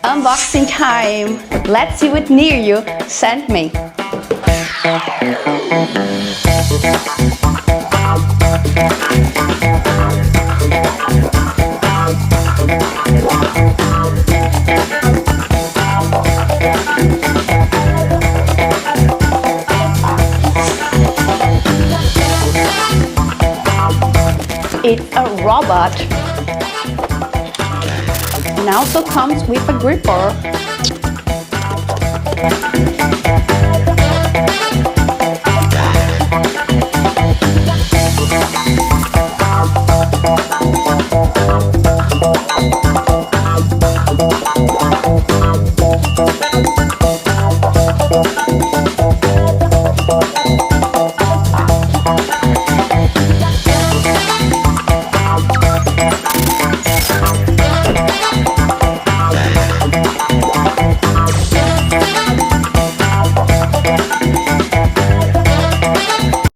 Unboxing time! Let's see what NIRYO sent me. It's a robot. And also comes with a gripper.